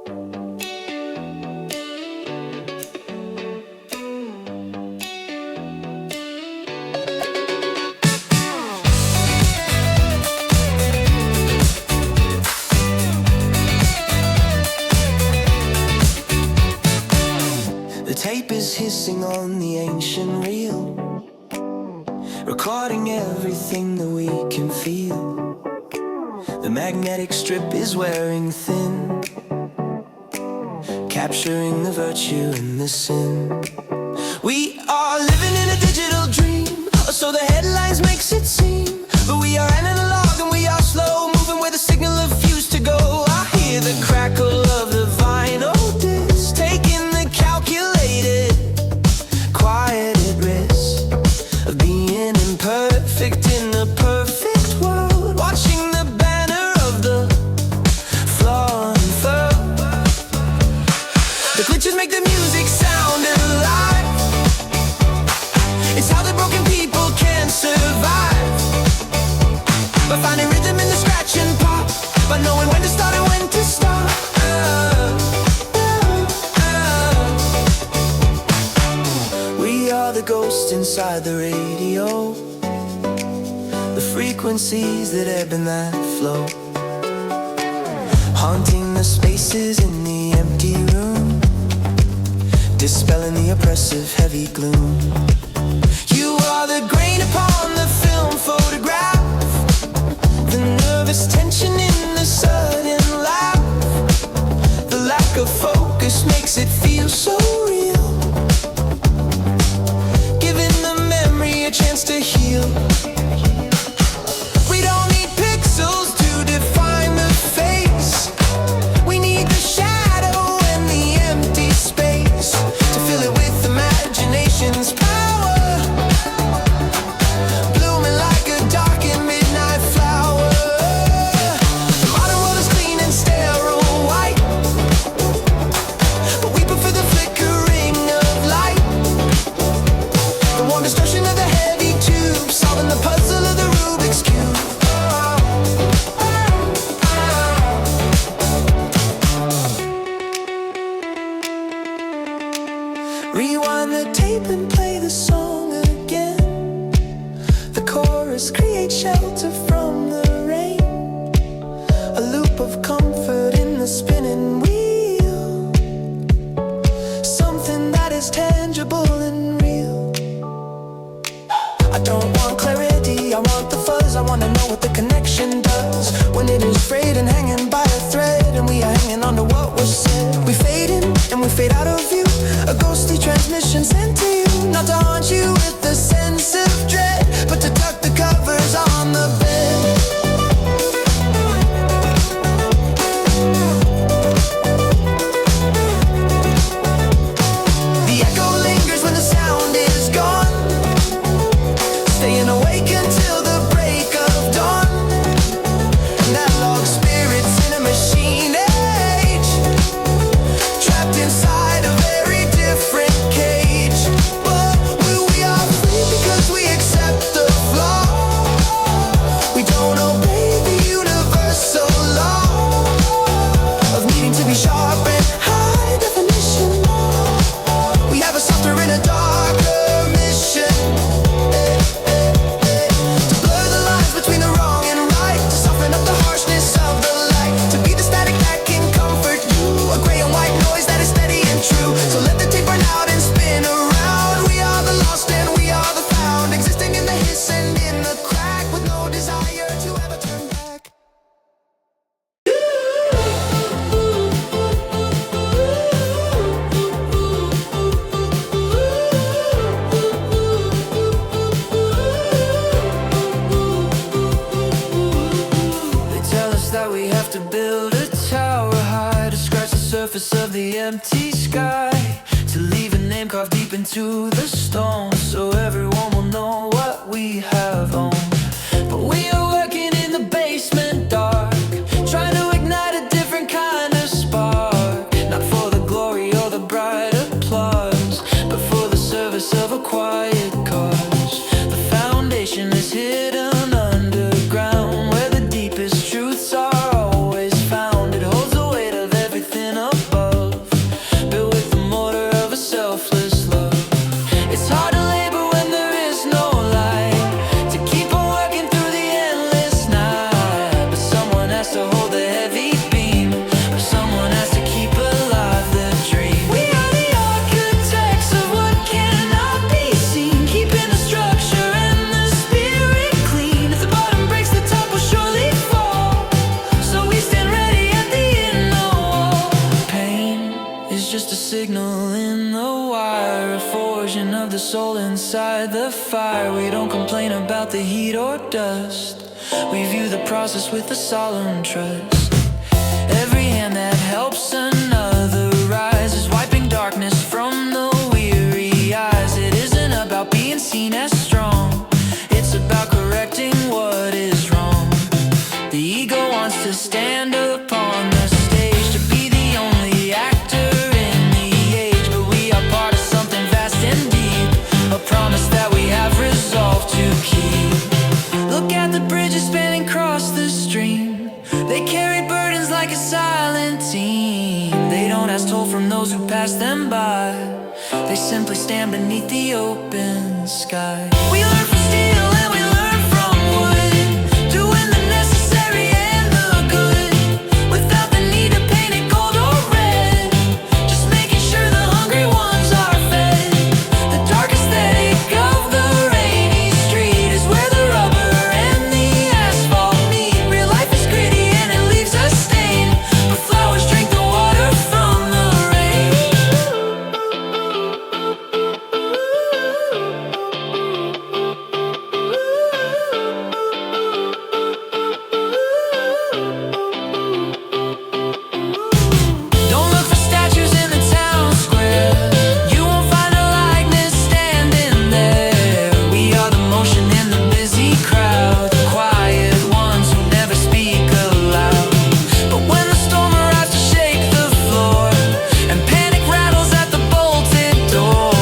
The tape is hissing on the ancient reel, recording everything that we can feel. The magnetic strip is wearing thin, capturing the virtue and the sin. We are living in a digital dream, or so the headlines makes it seem. But we are analog and we are slow, moving where the signal refused to go. I hear the crackle of the vinyl disc, taking the calculated, quieted risk of being imperfect in the perfect world, watching the banner of the flaw unfurl. The glitches make the music sound alive. It's how the broken people can survive, by finding rhythm in the scratch and pop, by knowing when to start and when to stop. We are the ghosts inside the radio, the frequencies that ebb and that flow, haunting the spaces in the empty room, dispelling the oppressive heavy gloom. You are the grain upon the film photograph, the nervous tension in the sudden laugh. The lack of focus makes it feel so real, giving the memory a chance to heal. We don't need pixels to define the face, we need the shadow and the empty space to fill it with imagination's power, blooming like a dark and midnight flower. The modern world is clean and sterile white, but we prefer the flickering of light, the warm distortion of the heavy tube, solving the puzzle of the Rubik's Cube. Rewind the tape and play the song again. The chorus creates shelter from the rain, a loop of comfort in the spinning wheel, something that is tangible and real. I don't want clarity, I want the fuzz. I want to know what the connection does when it is frayed and hanging by a thread, and we are hanging on to what was said. We fade in and we fade out of view, a ghostly transmission sent to you, not to haunt you with the sense of dread, but to tuck the covers on the bed. The echo lingers when the sound is gone, staying awake until the break of dawn. Analog spirits in a machine age, trapped inside a very different cage. But we are free because we accept the flaw. We don't obey the universal law of needing to be sharp and high definition. We have a softer and a darker mission, to blur the lines between the wrong and right, to soften up the harshness of the light, to be the static that can comfort you, a gray and white noise that is steady and true. So let the tape burn out and spin around. We are the lost and we are the found, existing in the hiss and in the crack, with no desire to ever turn back. They tell us that we have to build a tower high to scratch the surface of the empty sky, to leave a name carved deep into the stone, so everyone will know what we have on. But we are working in the basement dark, trying to ignite a different kind of spark, not for the glory or the bright applause, but for the service of a quiet cause. The foundation is hidden underground, where the deepest truths are always found. It holds the weight of everything up signal in the wire, a forging of the soul inside the fire. We don't complain about the heat or dust. We view the process with a solemn trust. Every hand that helps another rise is wiping darkness from the weary eyes. It isn't about being seen as strong, it's about correcting what is wrong. The ego wants to stand upon the stage, to be the only actor in the age. But we are part of something vast and deep, a promise that we have resolved to keep. Look at the bridges spanning across the stream. They carry burdens like a silent team. They don't ask toll from those who pass them by. They simply stand beneath the open sky. We learn from steel and we learn from wood, doing the necessary and the good, without the need to paint it gold or red, just making sure the hungry ones are fed. The dark aesthetic of the rainy street is where the rubber and the asphalt meet. Real life is gritty and it leaves a stain, but flowers drink the water from the rain. Don't look for statues in the town square, you won't find a likeness standing there. We are the motion in the busy crowd, the quiet ones who never speak aloud. But when the storm arrives to shake the floor, and panic rattles at the bolted door,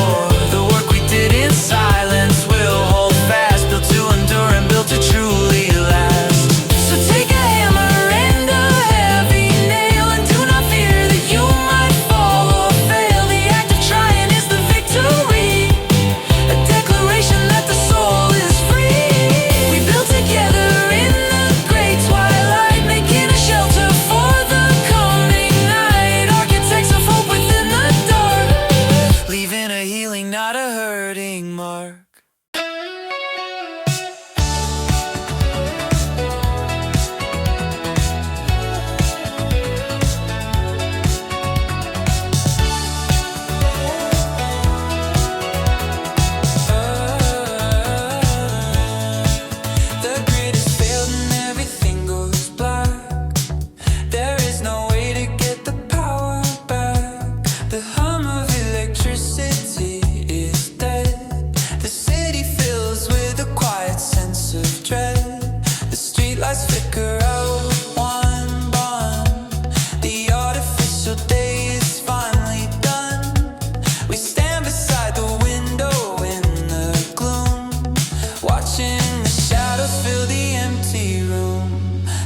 the work we did in silence will hold fast, built to endure and built to truly last. So take a hammer and a heavy nail, and do not fear that you might fall or fail. The act of trying is the victory, a declaration that the soul is free. We build together in the great twilight, making a shelter for the coming night. Architects of hope within the dark, leaving a healing, not a hurting mark. The grid is failed and everything goes black. There is no way to get the power back. The hum of electricity is dead. The city fills with a quiet sense of dread. The streetlights flicker out one by one. The artificial day is finally done. We stand beside the window in the gloom, watching the shadows fill the empty room.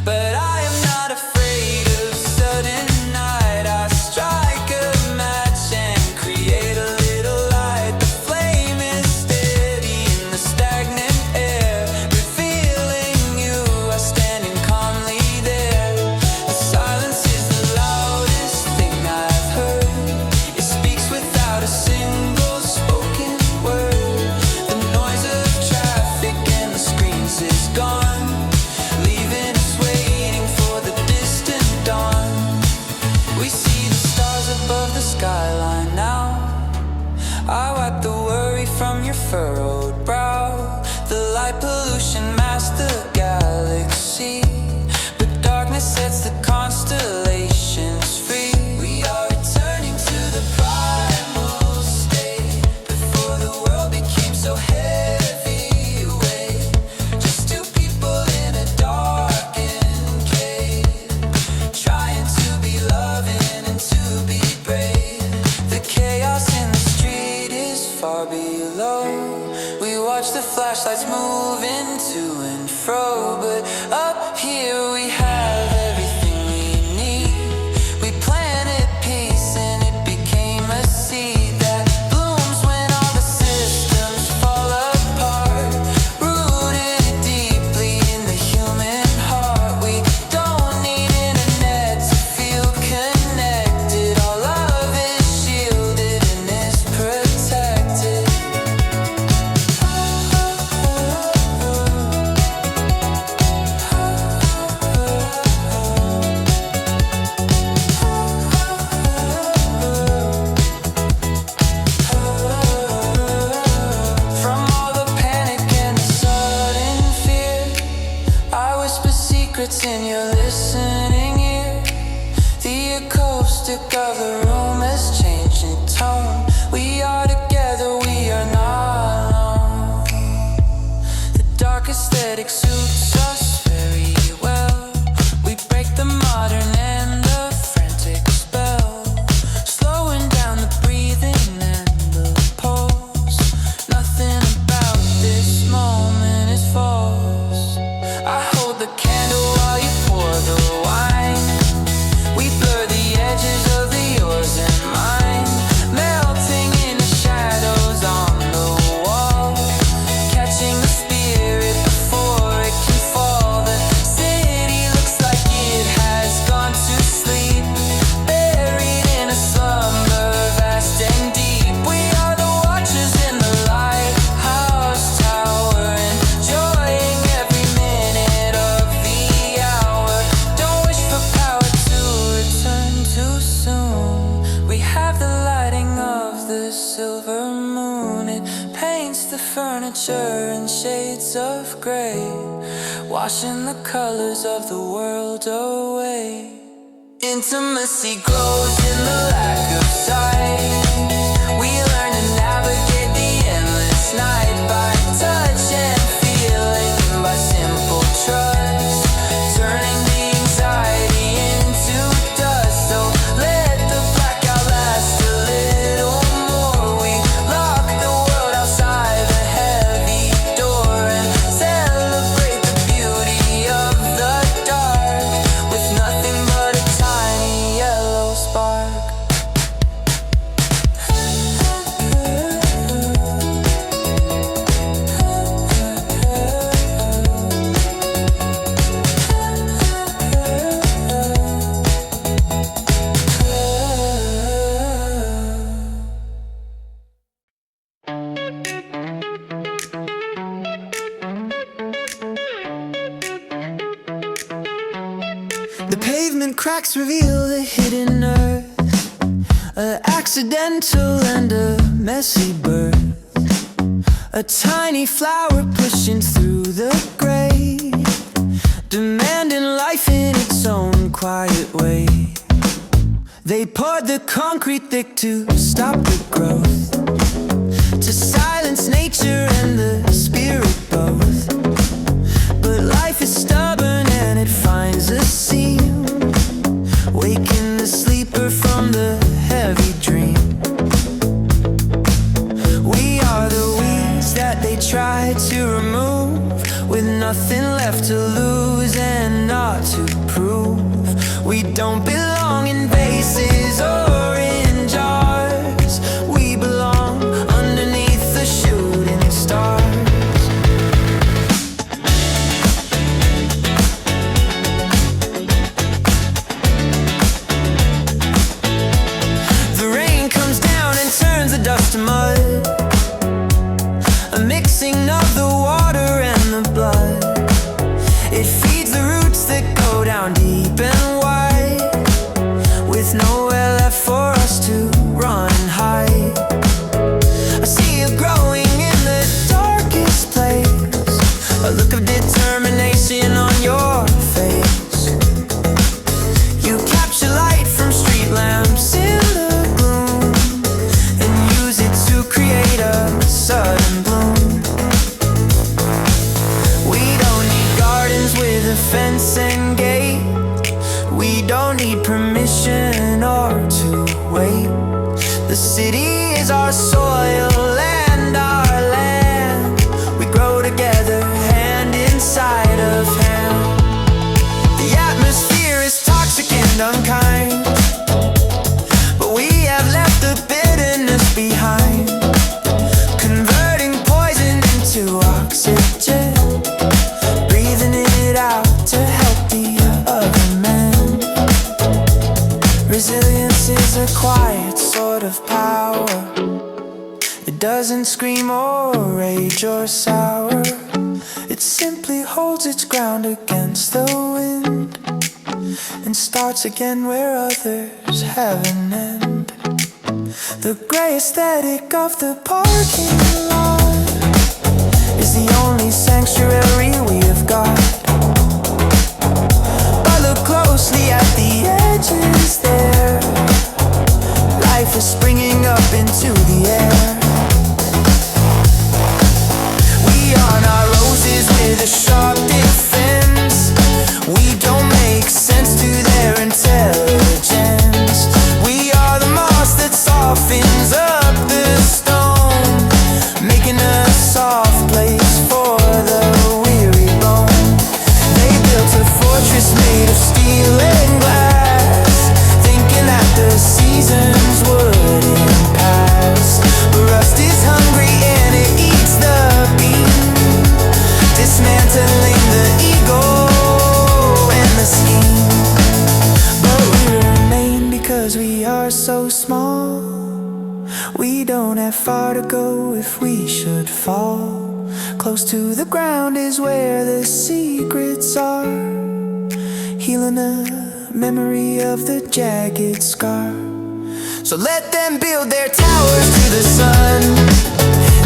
But I am not afraid of sudden night. I strike a match and create a little light. The flame is steady in the stagnant air, revealing you are standing calmly there. The silence is the loudest thing I've heard. It speaks without a single spoken word. The noise of traffic and the screens is gone, leaving us waiting for the distant dawn. We see the stars above the skyline now. I wipe the worry from your furrowed brow. The light pollution masks the galaxy, but darkness sets the constellations free. We are returning to the primal state, before the world became so heavyweight. Just two people in a darkened cave, trying to be loving and to be brave. The chaos in the street is far below. We watch the flashlights moving to and fro, but up here we have everything we need. We planted peace and it became a seed that blooms when all the systems fall apart. Rooted deeply in the human heart. We don't need internet to feel connected. All love is shielded and is protected. acoustic of the room is changing tone. We are together, we are not alone. The dark aesthetic suits us very well. We break the modern and the frantic spell, slowing down the breathing and the pulse. Nothing about this moment is false. I hold the candle while you pour the wine. We blur the edges of the yours and mine, melting in the shadows on the wall, catching the spirit before it can fall. The city looks like it has gone to sleep, buried in a slumber vast and deep. We are the watchers in the lighthouse tower, enjoying every minute of the hour. Don't wish for power to return too soon. We have the lighting of the silver moon. It paints the furniture in shades of gray, washing the colors of the world away. Intimacy grows in the lack of sight. We learn to navigate the endless night by touch and feeling, by simple trust, turning the anxiety into dust. So let the blackout last a little more. We lock the world outside the heavy door and celebrate the beauty of the dark with nothing but a tiny yellow spark. The pavement cracks reveal the hidden earth, an accidental and a messy birth, a tiny flower pushing through the gray, demanding life in its own quiet way. They poured the concrete thick to stop the growth, to silence nature and the spirit both. But life is stubborn and it finds a seam, waking the sleeper from the heavy dream. We are the weeds that they try to remove, with nothing left to lose and not to prove. We don't belong in vases or in jars. We belong underneath the shooting stars. The rain comes down and turns the dust to mud, a mixing of the water and the blood. It feeds the roots that go down deep and wide, with nowhere left for us to run and hide. I see you growing in the darkest place, a look of determination on your face. You capture light from street lamps in the gloom and use it to create a sudden bloom. We don't need gardens with a fence and gate. We don't need permission or to wait. The city is our soil and our land. We grow together, hand inside of hand. The atmosphere is toxic and unkind, but we have left the bitterness behind, converting poison into oxygen, breathing it out to help the other man. Resilience is a quiet sort of power. It doesn't scream or rage or sour. It simply holds its ground against the wind and starts again where others have an end. The grey aesthetic of the parking lot is the only sanctuary we have got. But look closely at the edges there. so small. We don't have far to go if we should fall. Close to the ground is where the secrets are, healing a memory of the jagged scar. So let them build their towers to the sun.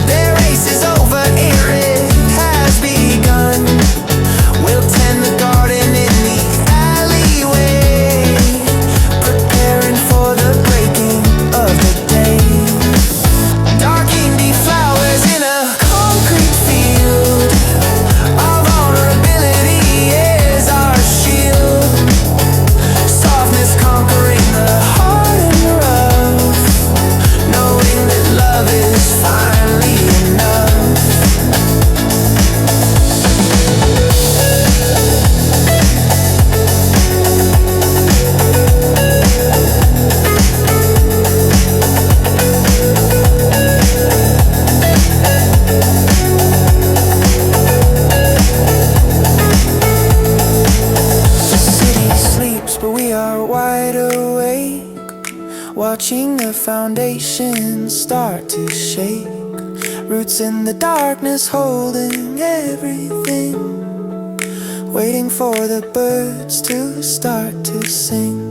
Their race is over, it has begun. We'll tend the garden in the alleyway, preparing for the breaking of the day. Dark indie flowers in a concrete field. Our vulnerability is our shield. Softness conquering the hard and rough, knowing that love is finally enough. Watching the foundation start to shake, roots in the darkness holding everything, waiting for the birds to start to sing.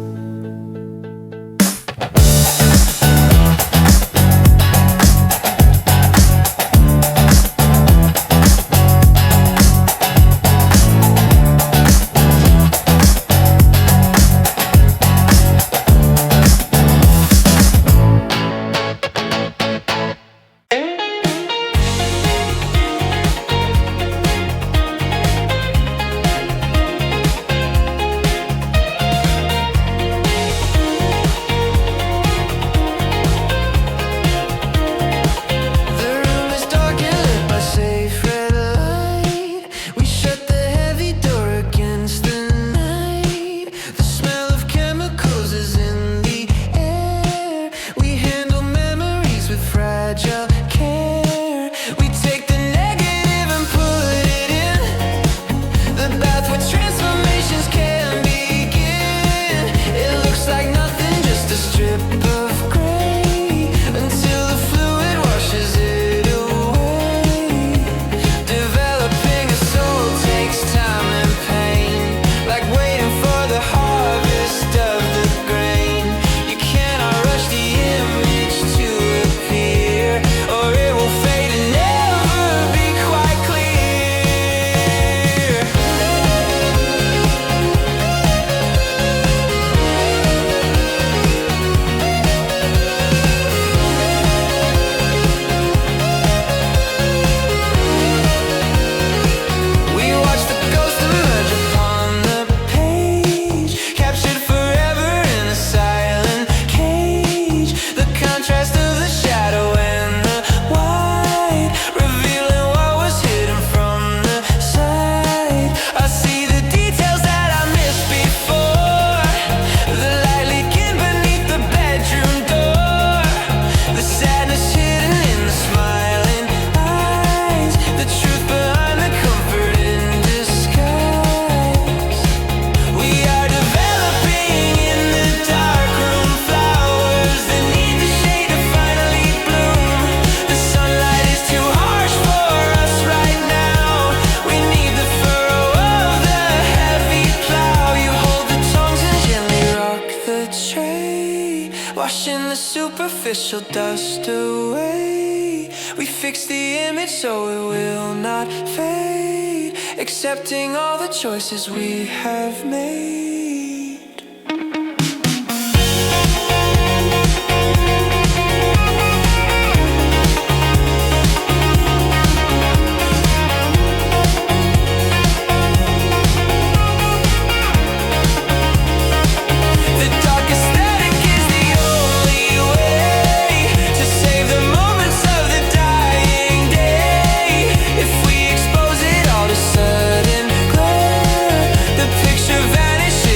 Washing the superficial dust away. We fix the image so it will not fade, accepting all the choices we have made. Vanish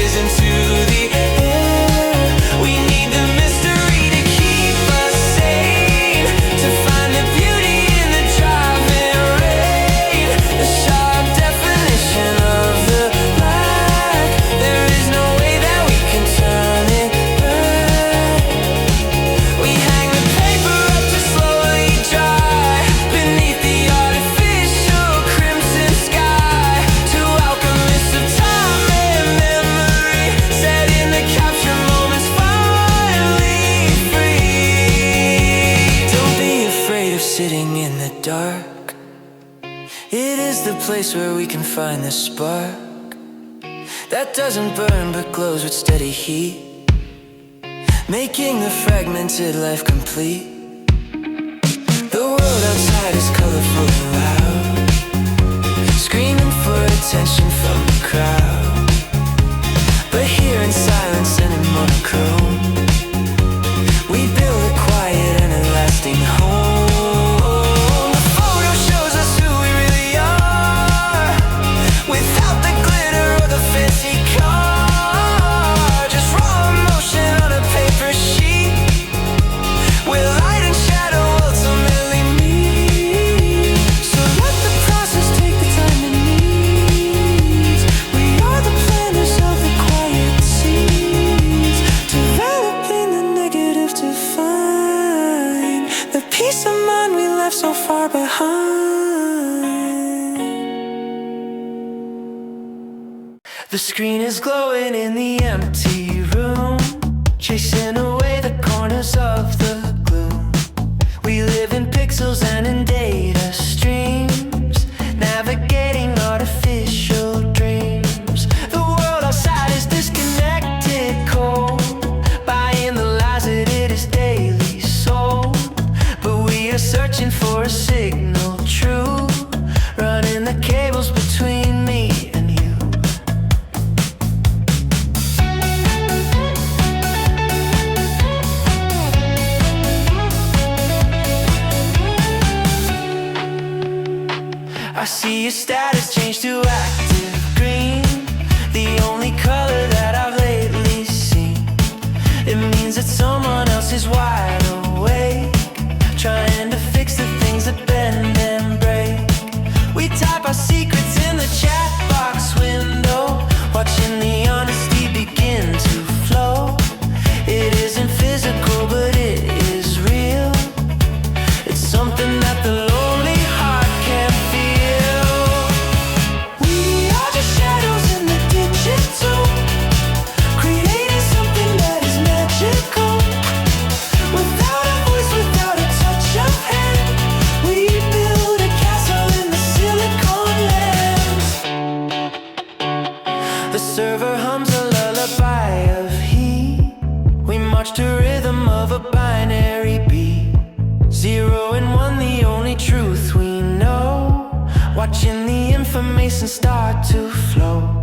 the place where we can find the spark that doesn't burn but glows with steady heat, making the fragmented life complete. The world outside is colorful and loud, screaming for attention from the crowd. But here in silence and in monochrome, we build a quiet and a lasting home. The photo shows us who we really are, without the glitter or the fancy car. Just raw emotion on a paper sheet, where light and shadow ultimately meet. So let the process take the time it needs. We are the planners of the quiet seeds, developing the negative to find the peace of mind we left so far behind. The screen is glowing in the empty room, chasing away the corners of the gloom. We live in pixels and in data streams, navigating artificial dreams. The world outside is disconnected, cold, buying the lies that it is daily sold. But we are searching for a signal true, running the cables between me and you. I see your status change to active green, the only color that I've lately seen. It means that someone else is wide awake, trying to fix the things that bend and break. We type our secrets in the chat box window, watching the honesty begin to flow. It isn't physical, but it is real. It's something that the lonely heart can feel. We are just shadows in the digital, creating something that is magical. Without a voice, without a touch of hand, we build a castle in the silicon lands. The server hums a lullaby of heat, we march to rhythm of a binary beat. 0 and 1, the only truth we know, watching the information start to flow.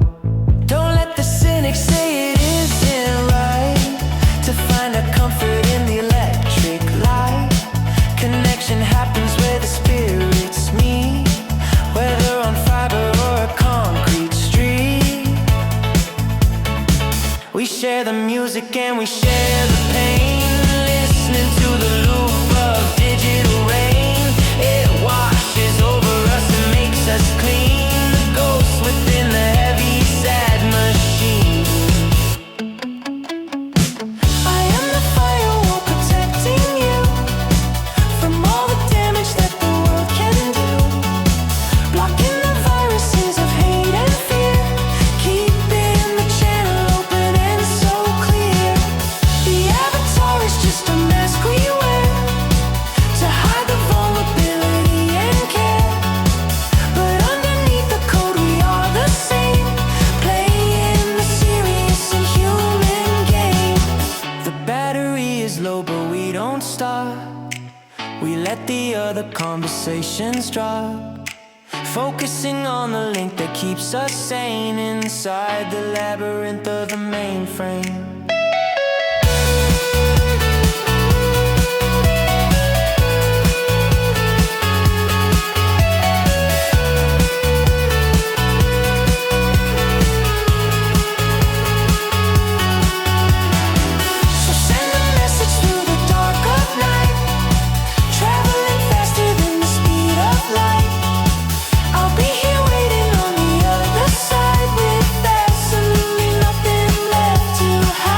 Don't let the cynics say it isn't right to find a comfort in the electric light. Connection happens where the spirits meet, whether on fiber or a concrete street. We share the music and we share the pain, listening to the loop of digital rain. It washes over us and makes us clean, the ghosts within the heavy, sad machine. I am the firewall protecting you from all the damage that the world can do, blocking the viruses of hate and fear, keeping the channel open and so clear. The avatar is just a mask we wear to hide the vulnerability and care. But underneath the code we are the same, playing the serious and human game. The battery is low but we don't stop, we let the other conversations drop, focusing on the link that keeps us sane inside the labyrinth of the mainframe. So send a message through the dark of night, traveling faster than the speed of light. I'll be here waiting on the other side with absolutely nothing left to hide.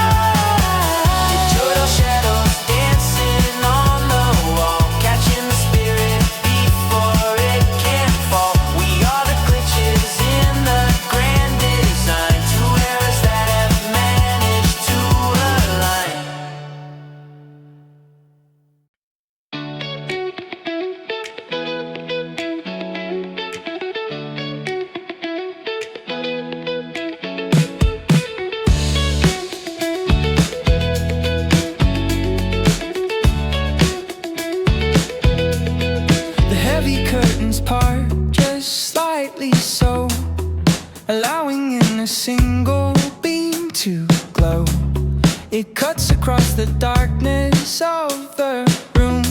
It cuts across the darkness of the room,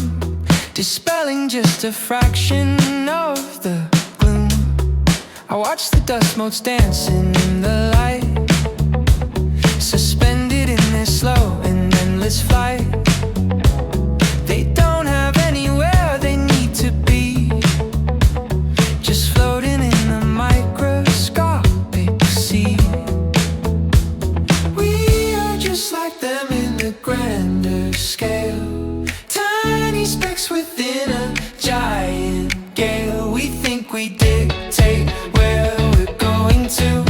dispelling just a fraction of the gloom. I watch the dust motes dancing in the light, suspended in this slow and endless flight. They don't have anywhere they need to be, just floating in the microscopic sea. We are just like them in the grander scale, tiny specks within a giant gale. We think we dictate where we're going to,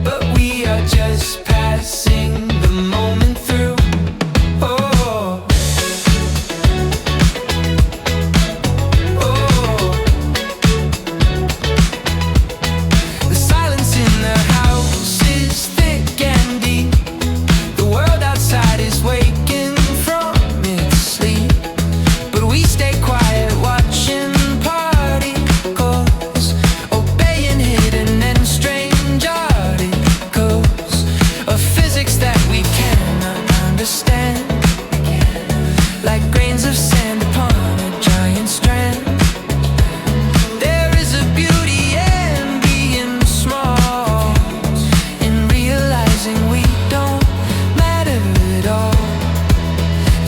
but we are just passing the moment through. Oh, oh. The silence in the house is thick and deep. The world outside is waking from its sleep, but we stay quiet watching particles, obeying hidden and strange articles of physics that we cannot understand, like grains of sand upon a giant strand. There is a beauty in being small, in realizing we don't matter at all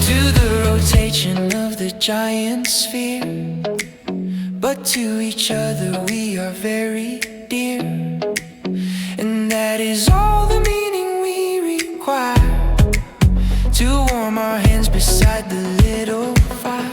to the rotation of the giant sphere, but to each other we are very dear. And that is all the meaning we require, to warm our hands beside the little fire.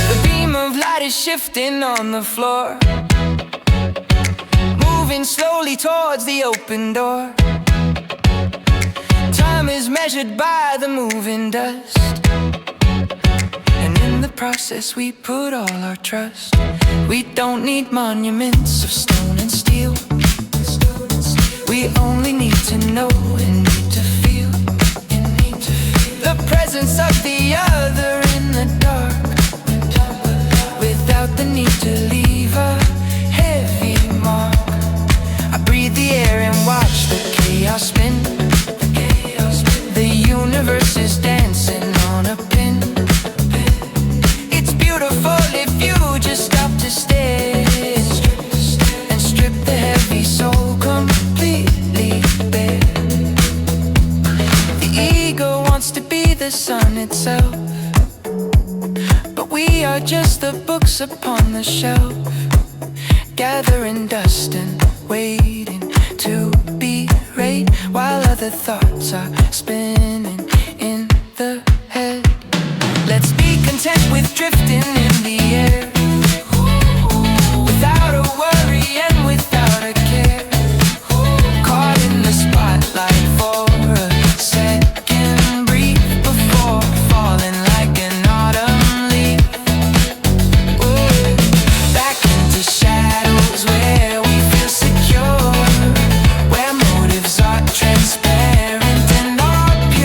The beam of light is shifting on the floor, moving slowly towards the open door. Time is measured by the moving dust, and in the process we put all our trust. We don't need monuments of stone and steel, we only need to know and need to feel the presence of the other in the dark, without the need to leave a heavy mark. I breathe the air and watch the chaos spin. The universe is dancing on a pin. It's beautiful if you just stop to stare and strip the heavy soul completely bare. The ego wants to be the sun itself, but we are just the books upon the shelf, gathering dust and waiting to be right, while other thoughts are spinning in the head. Let's be content with drifting in the air, without a worry and without a care, caught in the spotlight for a second brief before falling like an autumn leaf. Ooh, back into shadows where we feel secure, where motives are transparent and all pure.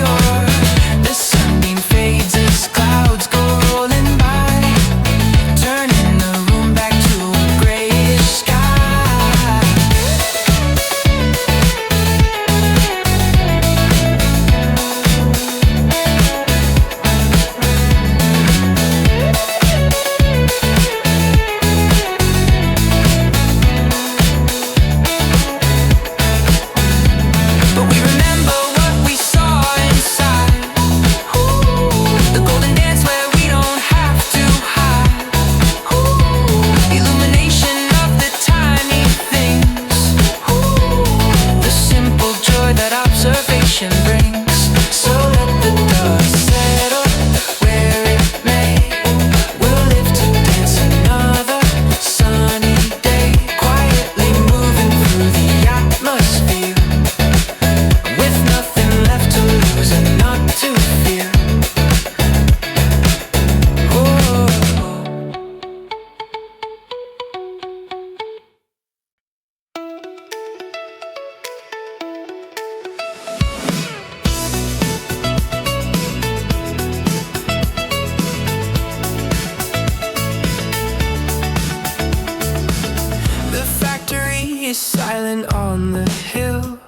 silent on the hill.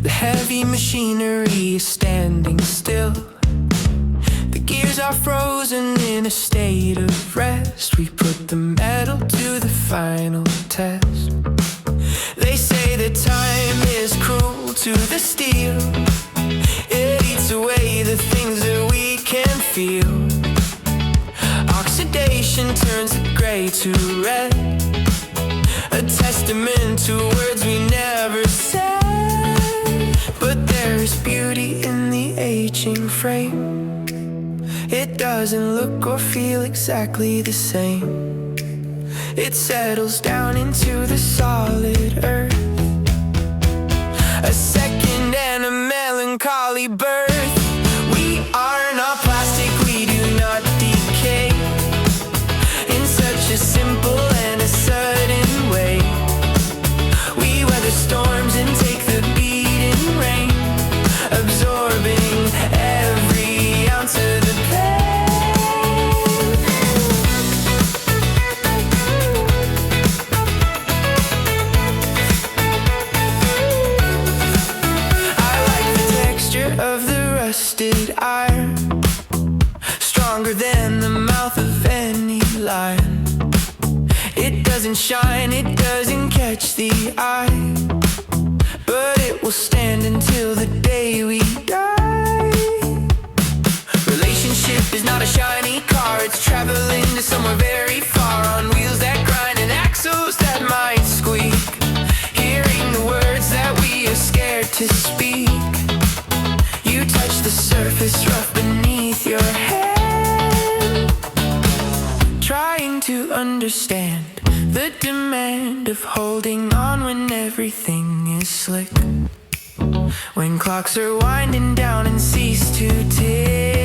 The heavy machinery is standing still. The gears are frozen in a state of rest. We put the metal to the final test. They say that time is cruel to the steel. It eats away the things that we can feel. Oxidation turns the gray to red, a testament to words we never said. But there's beauty in the aging frame. It doesn't look or feel exactly the same. It settles down into the solid earth, a second and a melancholy birth. We are not plastic, we do not decay in such a simple and a sudden way. We weather storms and take the beating rain, absorbing every ounce of the pain. Of the rusted iron, stronger than the mouth of any lion. It doesn't shine, it doesn't catch the eye, but it will stand until the day we die. Relationship is not a shiny car, it's traveling to somewhere very far, on wheels that grind and axles that might squeak. Hearing the words that we are scared to speak. You touch the surface rough beneath your hand, trying to understand the demand of holding on when everything is slick, when clocks are winding down and cease to tick.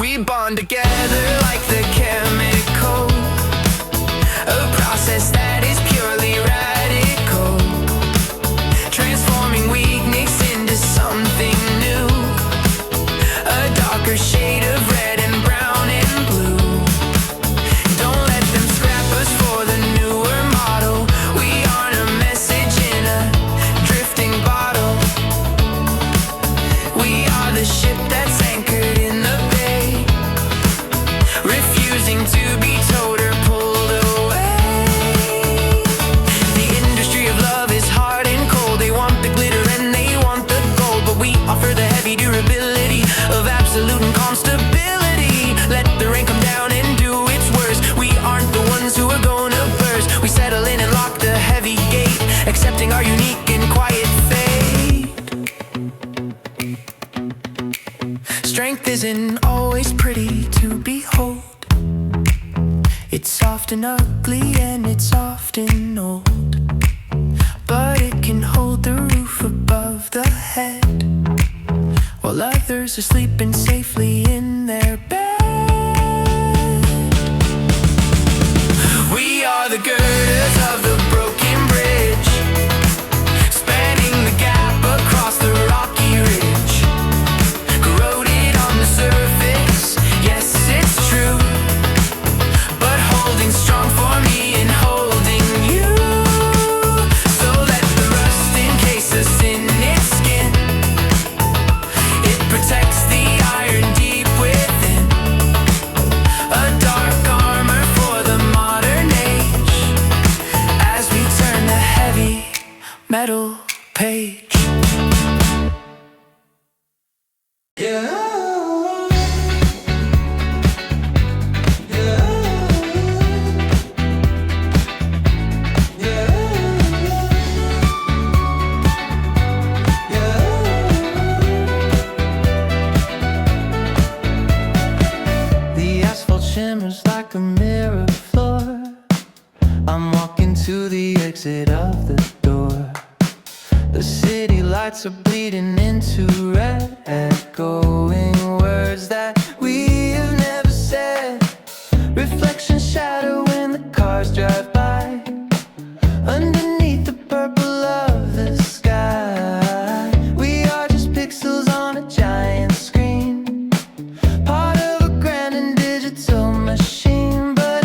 We bond together like the chemical, a process that is purely radical, transforming weakness into something new, a darker shade of red and brown and blue. Don't let them scrap us for the newer model. We aren't a message in a drifting bottle. We are the ship that's anchored in the bay, refusing to be towed or pulled away. The industry of love is hard and cold. They want the glitter and they want the gold, but we offer the heavy durability of absolute and calm stability. Let the rain come down and do its worst. We aren't the ones who are gonna burst. We settle in and lock the heavy gate, accepting our unique and quiet fate. Strength isn't always pretty to behold. It's often ugly and it's often old, but it can hold the roof above the head, while others are sleeping safely in their bed. We are the girders of the broken bridge, spanning the gap across the rocky ridge, corroded on the surface, yes it's true, but holding strong for me and holding you. So let the rust encase us in its skin, it protects the iron deep within, a dark armor for the modern age, as we turn the heavy metal page. The asphalt shimmers like a mirror floor. I'm walking to the exit of the door. The city lights are bleeding into red, echoing words that we have never said. Reflections shadow when the cars drive by, underneath the purple of the sky. We are just pixels on a giant screen, part of a grand and digital machine. But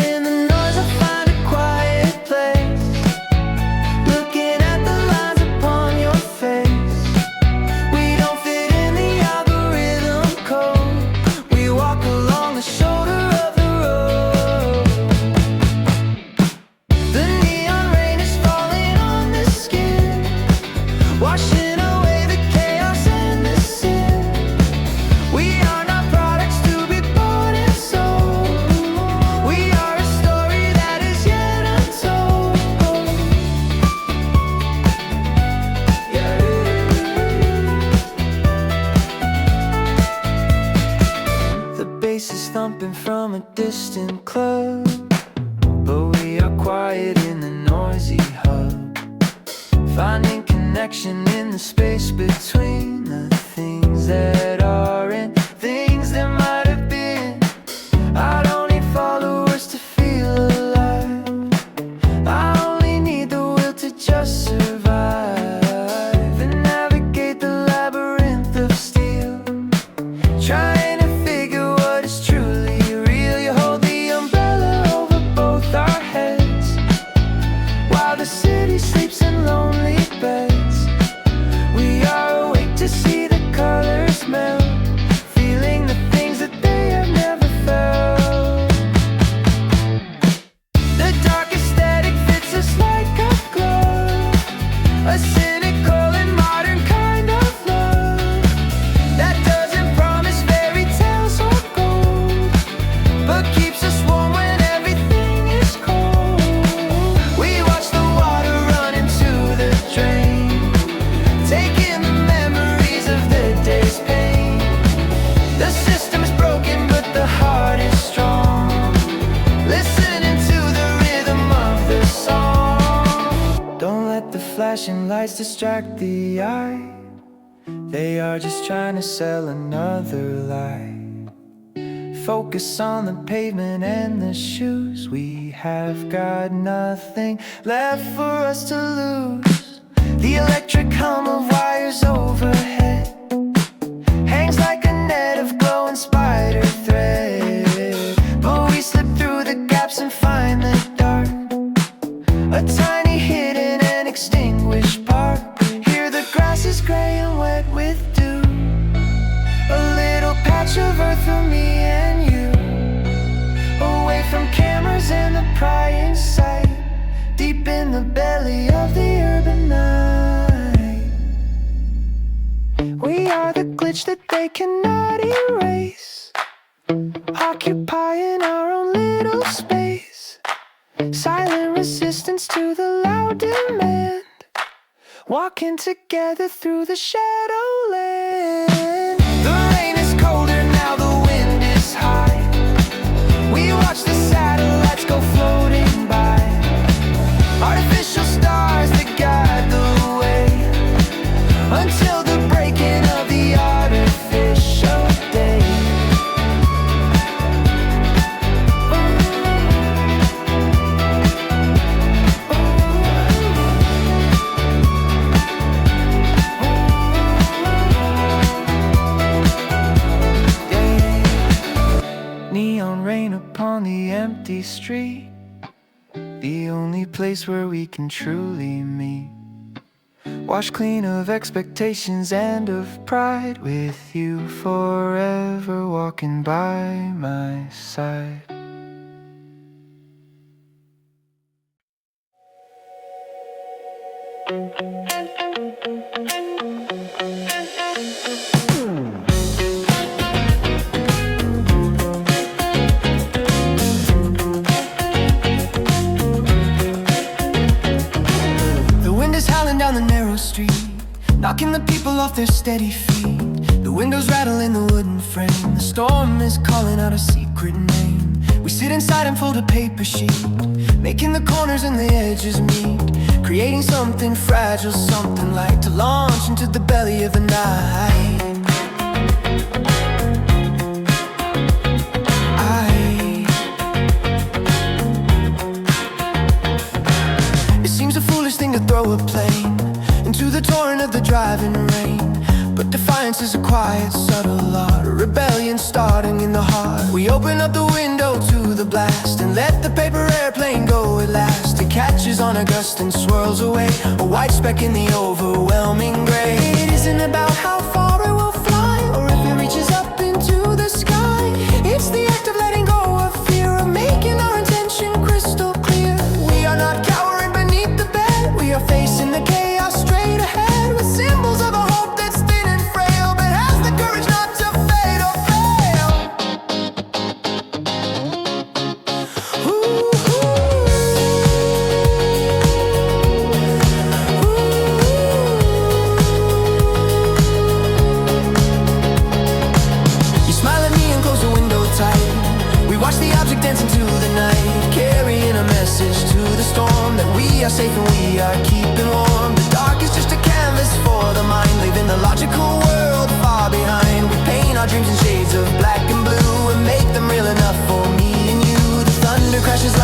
distant club, but we are quiet in the noisy hub, finding connection in the space between the things that are and things that might have been. I don't need followers to feel alive, I only need the will to just survive and navigate the labyrinth of steel, trying to figure what is truly real. You hold the umbrella over both our heads while the city sleeps in lonely beds. We are awake to see the colors melt, feeling the things that they have never felt. The dark aesthetic fits us like a glove, a cynical and modern kind of love that doesn't promise fairy tales or gold, but keeps us warm when everything is cold. We watch the water run into the drain, taking the memories of the day's pain. The system is broken, but the heart is strong, listening to the rhythm of the song. Don't let the flashing lights distract the eye, they are just trying to sell another lie. Focus on the pavement and the shoes, we have got nothing left for us to lose. The electric hum of wires overhead hangs like a net of glowing spider thread, but we slip through the gaps and find the dark, a tiny hidden and extinguished park. Here the grass is gray and wet with dew, a little patch of earth for me and you, away from cameras and the prying sight, deep in the belly of the urban night. We are the glitch that they cannot erase, occupying our own little space, silent resistance to the loud demand, walking together through the shadowland. The rain is colder now, the wind is high, we watch the satellites go floating by, artificial stars that guide the way, until the breaking of the artificial day. Neon rain upon the empty street, the only place where we can truly meet. Wash clean of expectations and of pride, with you forever walking by my side. Down the narrow street, knocking the people off their steady feet. The windows rattle in the wooden frame, the storm is calling out a secret name. We sit inside and fold a paper sheet, making the corners and the edges meet, creating something fragile, something light to launch into the belly of the night. It seems a foolish thing to throw a plane into the torrent of the driving rain, but defiance is a quiet, subtle art, a rebellion starting in the heart. We open up the window to the blast and let the paper airplane go at last. It catches on a gust and swirls away, a white speck in the overwhelming gray. It isn't about how far it will fly, or if it reaches up into the sky. It's the act of letting go of fear, of making our intention crystal clear. We are not cowering beneath the bed, we are facing the chaos straight ahead, with symbols of a hope that's thin and frail, but has the courage not to fade or fail. Ooh, ooh.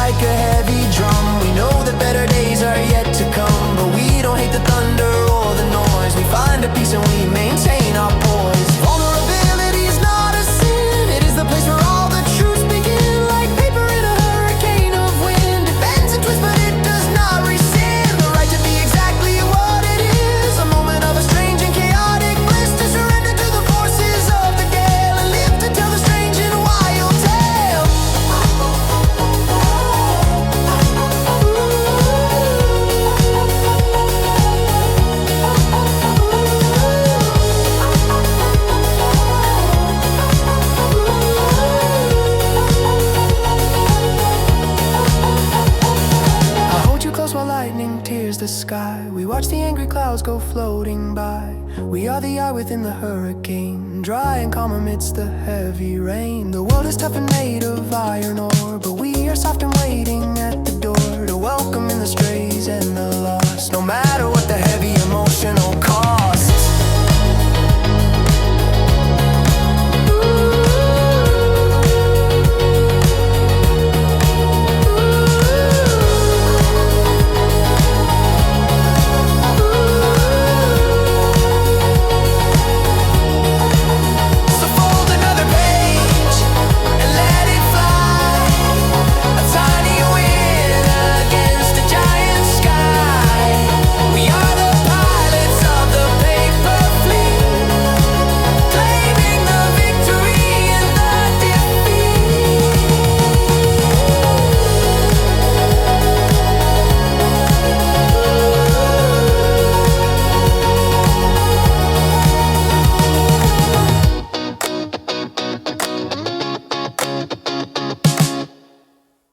like a heavy drum. We know that better days are yet to come, but we don't hate the thunder or the noise. We find a peace and we maintain our poise. Vulnerability is not a sin. It is the place where all the truths begin. Like paper in a hurricane of wind, it bends and twists but it does not rescind the right to be exactly what it is. A moment of a strange and chaotic bliss, to surrender to the forces of the gale and live to tell the strange and wild tale. I hold you close while lightning tears the sky. We watch the angry clouds go floating by. We are the eye within the hurricane, dry and calm amidst the heavy rain. The world is tough and made of iron ore, but we are soft and waiting at the door to welcome in the strays and the lost, no matter what the heavy emotional cost. So fold another page and let it fly. A tiny win against a giant sky. We are the pilots of the paper fleet, claiming the victory in the defeat.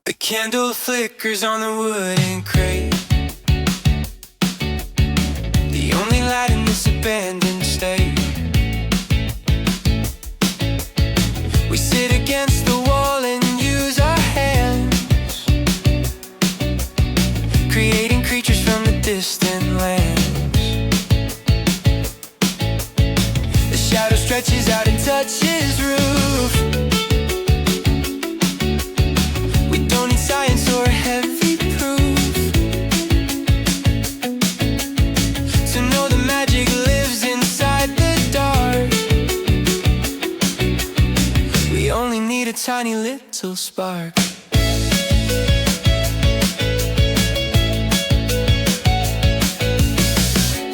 The candle flickers on the wooden crate, the only light in this abandoned state. We sit against the wall and use our hands, creating creatures from the distant lands. The shadow stretches out and touches roof. We don't need science or heavy proof to know the magic lives inside the dark. We only need a tiny little spark.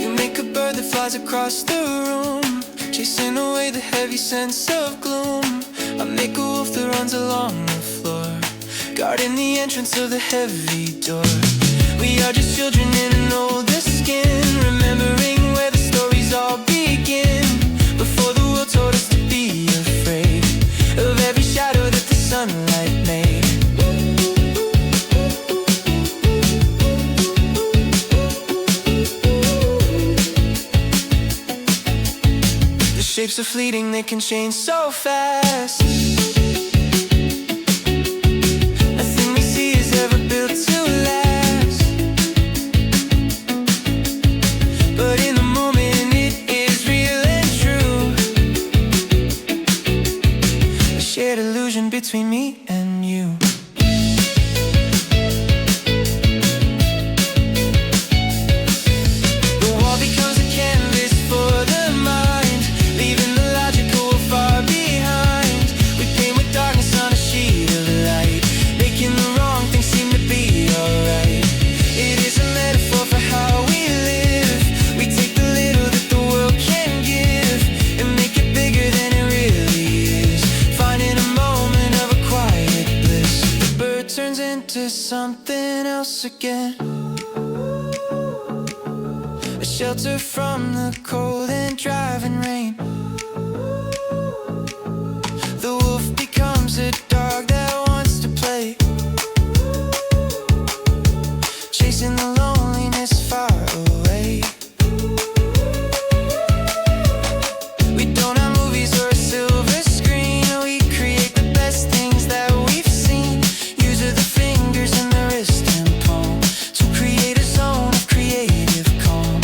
You make a bird that flies across the room, chasing away the heavy sense of gloom. I make a wolf that runs along the floor, guarding the entrance of the heavy door. We are just children in an older skin, remembering where the stories all begin. Before the world told us to be afraid of every shadow that the sunlight made. The shapes are fleeting, they can change so fast. Nothing we see is ever built to last, but in the moment it is real and true. A shared illusion between me and you. The wall becomes a canvas for the mind, leaving the logical far behind. We paint with darkness on a sheet of light, making the wrong things seem to be alright. It is a metaphor for how we live. We take the little that the world can give and make it bigger than it really is, finding a moment of a quiet bliss. The bird turns into something else again, a shelter from the cold and driving rain. The wolf becomes a dog that wants to play, chasing the loneliness far away. We don't have movies or a silver screen, we create the best things that we've seen. Use of the fingers and the wrist and palm to create a zone of creative calm.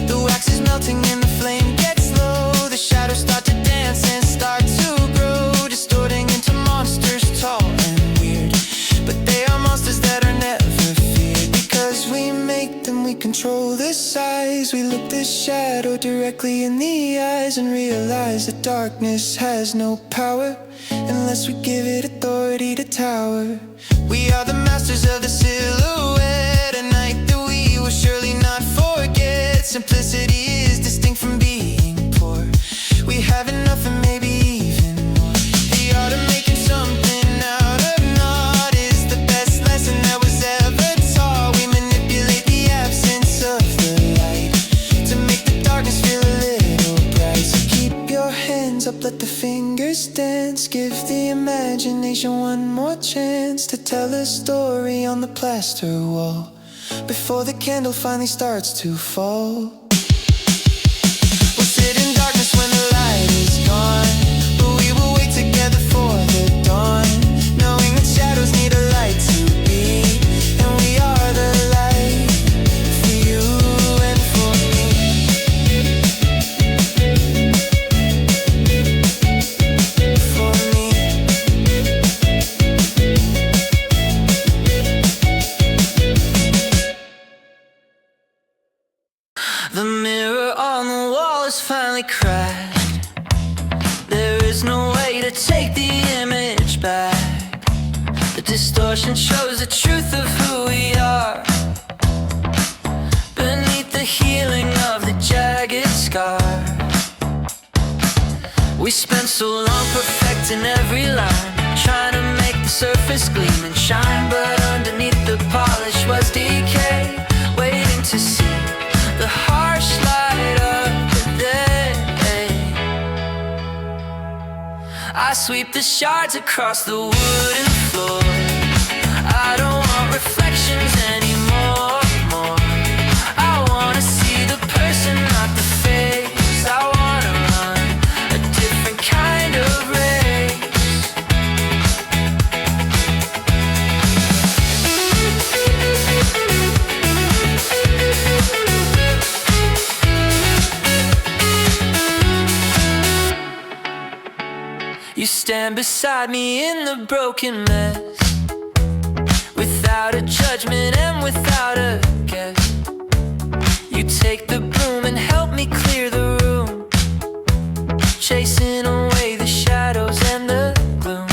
The wax is melting and the flame gets low. The shadows start to dance and start to grow, distorting into monsters tall and weird, but they are monsters control the size. We look the shadow directly in the eyes and realize that darkness has no power unless we give it authority to tower. We are the masters of the silhouette, a night that we will surely not forget. Simplicity is distinct from being poor. We have enough and maybe even more. The art of making something out of naught is the best lesson that was ever taught. We manipulate the absence of the light to make the darkness feel a little bright. So keep your hands up, let the fingers dance. Give the imagination one more chance to tell a story on the plaster wall before the candle finally starts to fall. We'll sit in darkness when the light is gone, but we will wait together for the dawn, knowing that shadows need a light to be, and we are the light for you and for me. For me. The mirror on the wall is finally cracked. There is no way to take the image back. The distortion shows the truth of who we are beneath the healing of the jagged scar. We spent so long perfecting every line, trying to make the surface gleam and shine, but underneath the polish was decay, waiting to see the harsh light of the day. I sweep the shards across the wooden floor. I don't want reflections anymore. I wanna see the person, not the face. I wanna run a different kind of race. You stand beside me in the broken mess, without a judgment and without a guess. You take the broom and help me clear the room, chasing away the shadows and the gloom.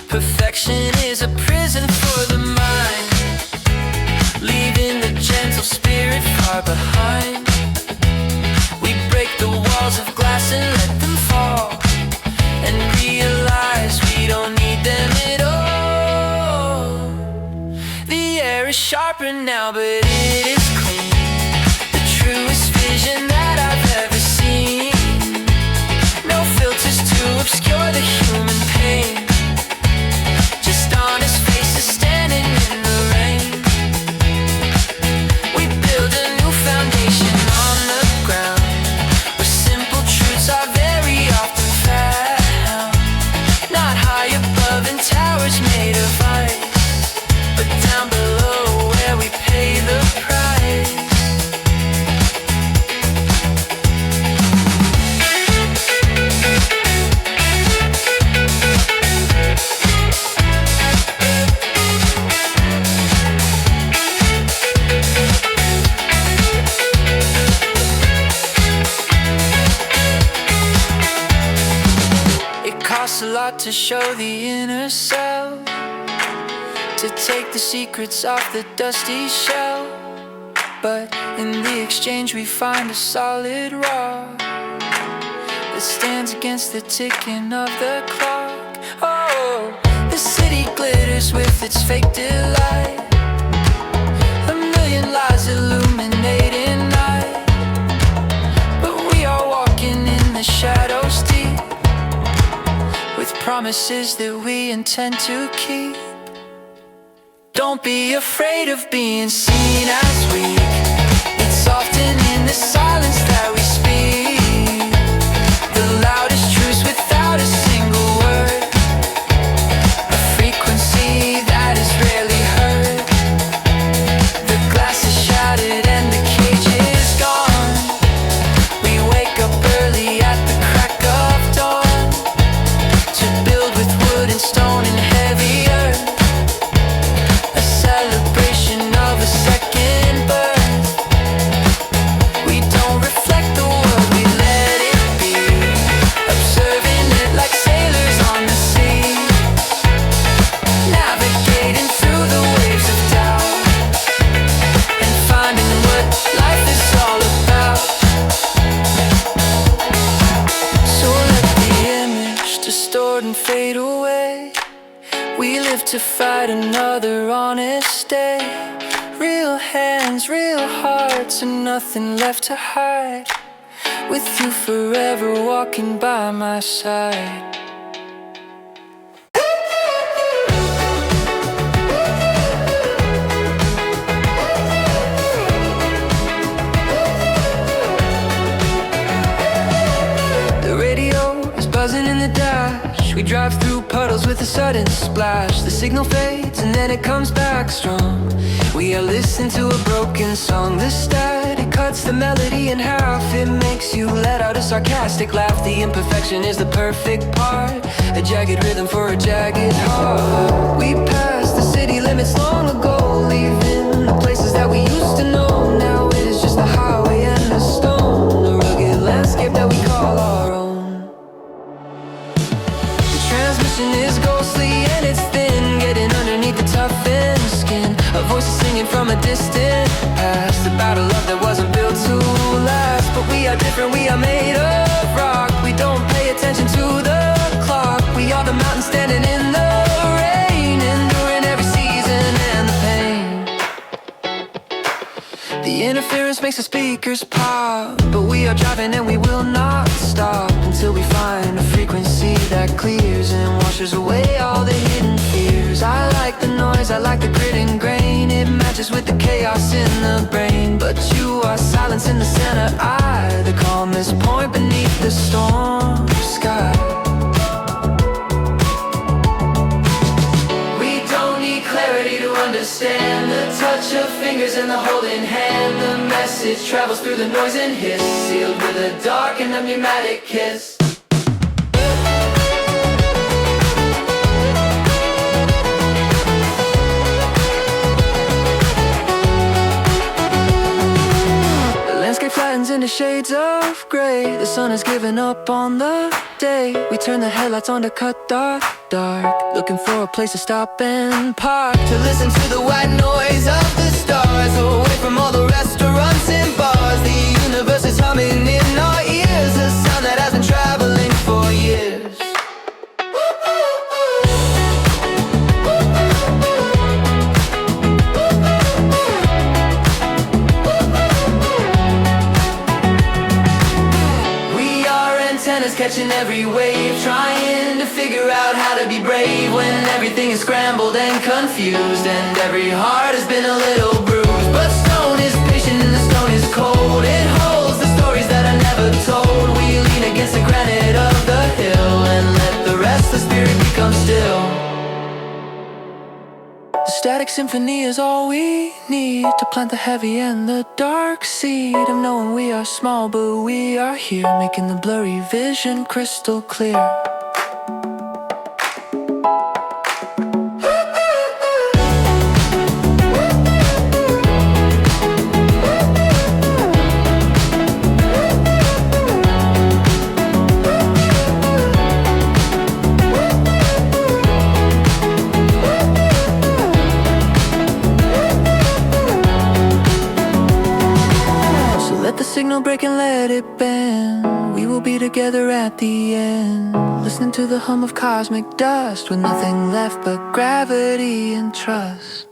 Perfection is a prison for the mind, leaving the gentle spirit far behind. We break the walls of glass and let them fall, and realize we don't need them at all. The air is sharper now, but it is clean, the truest vision that I've ever seen. No filters to obscure the human pain, just honest faces standing in the rain. We build a new foundation on the ground, where simple truths are very often found. Not high above in towers made of ice, but down below where we pay the price. It costs a lot to show the inner self, to take the secrets off the dusty shelf, but in the exchange we find a solid rock that stands against the ticking of the clock. Oh, the city glitters with its fake delight, a million lies illuminating night, but we are walking in the shadows deep, with promises that we intend to keep. Don't be afraid of being seen as weak. It's often in the silence that we speak, the loudest truths without a single word, a frequency that is rarely heard. The glass is shattered and the cage is gone. We wake up early at the crack of dawn, to build with wood and stone and heavy earth, a celebration of a second birth. to fight another honest day. Real hands, real hearts, and nothing left to hide. With you forever walking by my side. The radio is buzzing in the dash. We drive through puddles with a sudden splash. The signal fades and then it comes back strong. We are listening to a broken song. The static cuts the melody in half. It makes you let out a sarcastic laugh. The imperfection is the perfect part. A jagged rhythm for a jagged heart. We passed the city limits long ago, leaving the places that we used to know. Now it is just a highway and a stone, a rugged landscape that we call our own. The transmission is ghostly and it's thin, getting underneath the toughened skin. A voice is singing from a distant past about a love that wasn't built to last. But we are different, we are made of rock. We don't pay attention to the clock. We are the mountain standing in the rain, enduring every season and the pain. The interference makes the speakers pop, but we are driving and we will not stop until we find a frequency that clears and washes away all the hidden fears. I like the noise, I like the grit and grain. It matches with the chaos in the brain. But you are silence in the center, I, the calmest point beneath the storm sky. We don't need clarity to understand the touch of fingers and the holding hand. The message travels through the noise and hiss, sealed with a dark and a pneumatic kiss. Flattens into shades of gray. The sun has given up on the day. We turn the headlights on to cut dark, dark. Looking for a place to stop and park, to listen to the white noise of the stars, away from all the restaurants and bars. The universe is humming in our ears, a sound that has been traveling for years. Catching every wave, trying to figure out how to be brave when everything is scrambled and confused, and every heart has been a little bruised. But stone is patient and the stone is cold. It holds the stories that are never told. We lean against the granite of the hill and let the restless spirit become still. The static symphony is all we need to plant the heavy and the dark seed of knowing we are small, but we are here, making the blurry vision crystal clear. Signal break and let it bend. We will be together at the end, listening to the hum of cosmic dust, with nothing left but gravity and trust.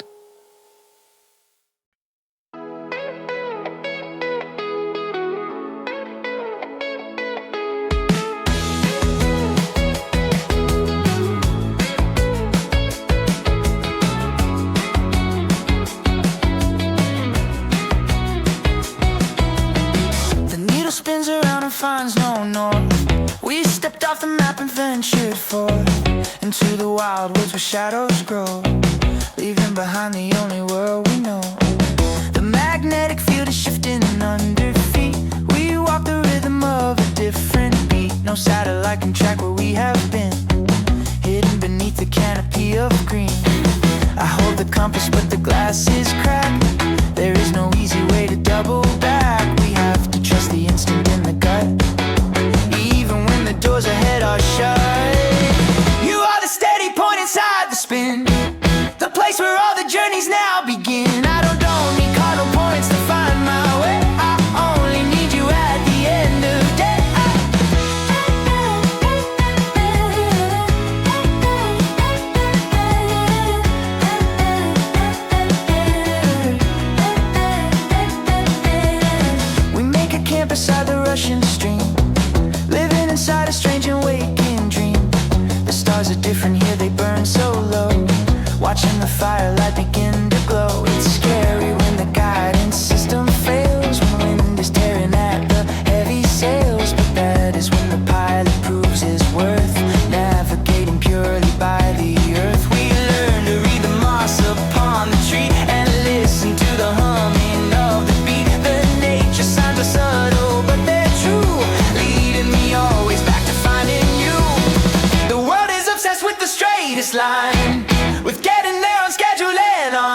Spins around and finds no north. We stepped off the map and ventured forth into the wild woods where shadows grow, leaving behind the only world we know. The magnetic field is shifting under feet. We walk the rhythm of a different beat. No satellite can track where we have been, hidden beneath the canopy of green. I hold the compass but the glass is cracked. There is no easy way to double back. We have to trust the instinct in the gut, even when the doors ahead are shut. You are the steady point inside the spin, the place where all the journeys now begin. I don't need cardinal points to find my way. I only need you at the end of day.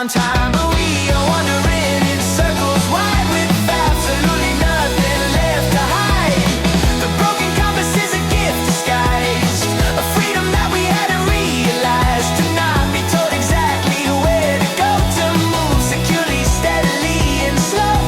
on time, but we are wandering in circles wide with absolutely nothing left to hide. The broken compass is a gift disguised, a freedom that we hadn't realized. To not be told exactly where to go, to move securely, steadily, and slow.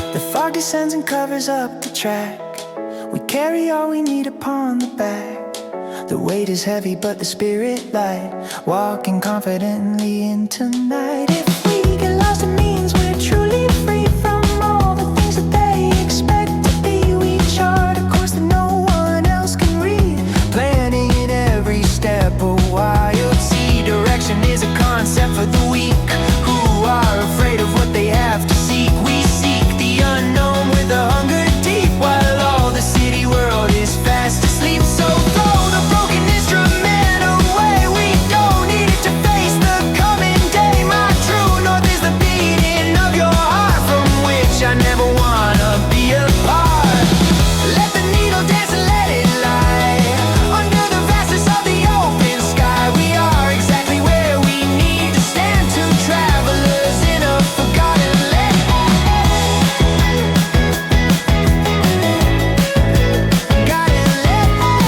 The fog descends and covers up the track. We carry all we need upon the back. The weight is heavy but the spirit light, walking confidently into night. If we get lost it means we're truly free from all the things that they expect to be. We chart a course that no one else can read, planning in every step a wild sea. Direction is a concept for the weak, who are afraid of what they have to seek. We seek the unknown with a hunger deep, while all the city world is fast asleep. So throw the broken instrument away, we don't need it to face the coming day. My true north is the beating of your heart, from which I never wanna be apart. Let the needle dance and let it lie under the vastness of the open sky. We are exactly where we need to stand, two travelers in a forgotten land. Forgotten land.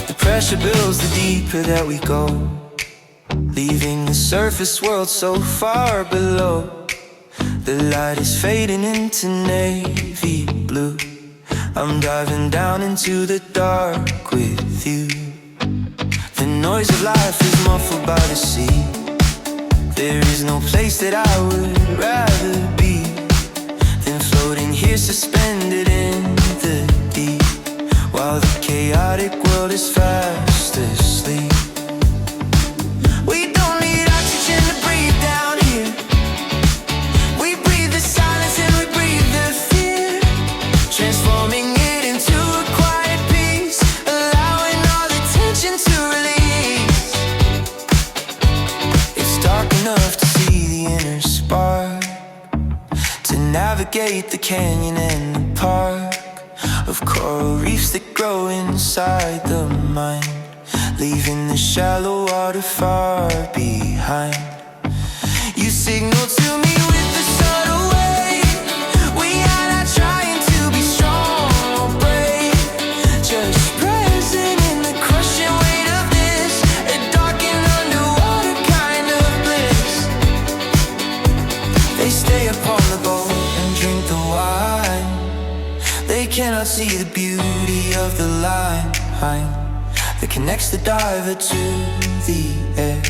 The pressure builds the deeper that we go, leaving the surface world so far below. The light is fading into navy blue. I'm diving down into the dark with you. The noise of life is muffled by the sea. There is no place that I would rather be than floating here suspended in the deep, while the chaotic world is fast asleep. We don't need oxygen to breathe down here. We breathe the silence and we breathe the fear, transforming it into a quiet peace, allowing all the tension to release. It's dark enough to see the inner spark, to navigate the canyon and the park of coral reefs that grow inside the mind, leaving the shallow water far behind. You signal to me with the subtle way. We are not trying to be strong or brave, just present in the crushing weight of this, a dark and underwater kind of bliss. They stay upon the boat and drink the wine. They cannot see the beauty of the line that connects the diver to the air.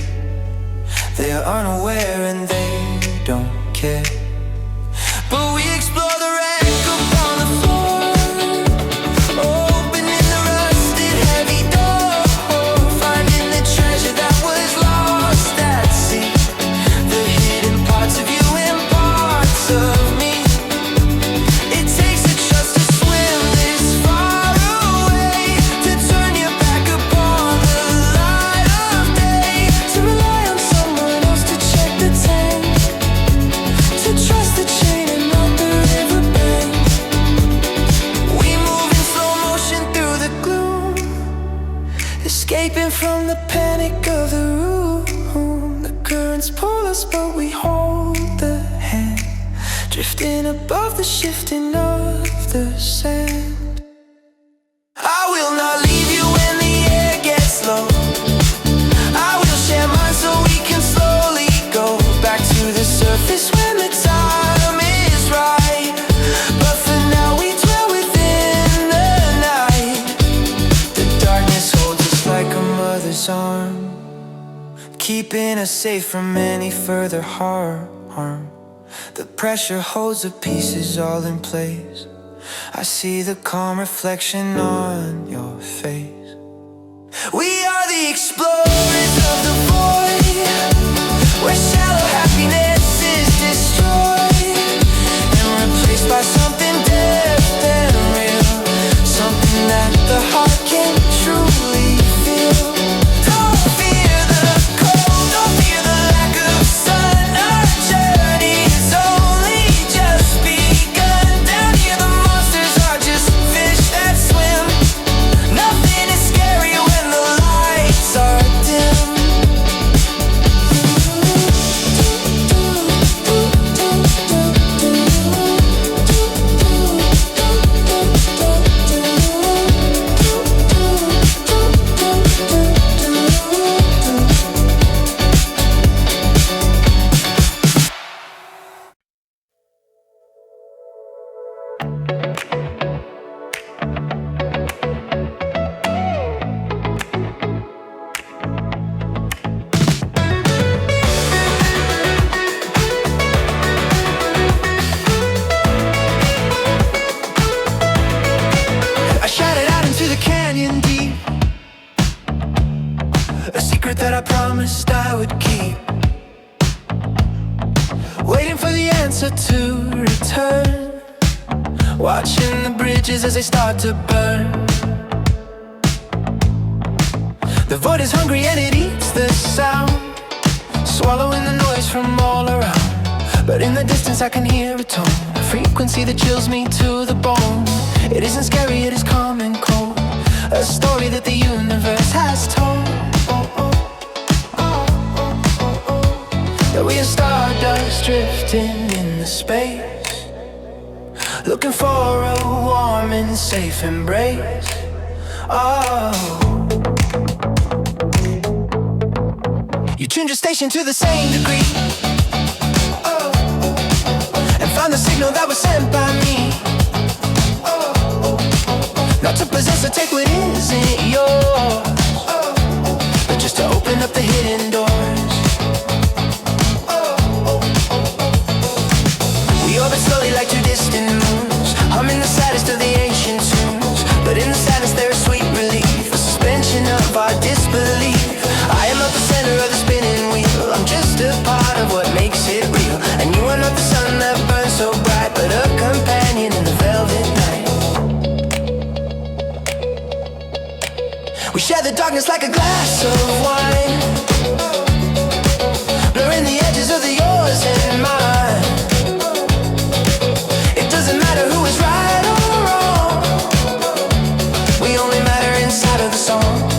They are unaware and they don't care, but we explore the wreck upon the floor, opening the rusted heavy door, finding the treasure that was lost at sea, the hidden parts of you and parts of me. It takes a trust to swim this far away, to turn your back upon the light of day, to rely on someone else to check the tank, to trust the chain and not the riverbank. We move in slow motion through the gloom, escaping from the panic of the room. The currents pull us but we hold the hand, drifting above the shifting of the sand. I will not leave you when the air gets low. I will share mine so we can slowly go back to the surface. surface when the time is right. But for now we dwell within the night. The darkness holds us like a mother's arm, keeping us safe from any further harm. The pressure holds the pieces all in place. I see the calm reflection on your face. We are the explorers of the void, where shallow happiness is destroyed and replaced by something depth and real, something that the heart can truly feel. Don't fear the cold, don't fear the lack of sun. Our journey is only just begun. Down here the monsters are just fish that swim. Nothing is scary when the lights are dim. I shouted out into the canyon deep, a secret that I promised I would keep, waiting for the answer to return, watching the bridges as they start to burn. The void is hungry and it eats the sound, swallowing the noise from all around. But in the distance I can hear a tone, a frequency that chills me to the bone. It isn't scary, it is calm and cold, a story that the universe has told. That we are stardust drifting in the space, looking for a warm and safe embrace. Oh, you tuned your station to the same degree, and found the signal that was sent by me. Not to possess or take what isn't yours, but just to open up the hidden doors. We orbit slowly like two distant moons, humming the saddest of the ancient tunes. But in the sadness there is sweet relief, a suspension of our disbelief. I am not the center of the spinning wheel, I'm just a part of what makes it real. And you are not the sun that burns so bright, but a companion in the velvet night. We share the darkness like a glass of wine, blurring the edges of the yours and mine. It doesn't matter who is right or wrong, we only matter inside of the song.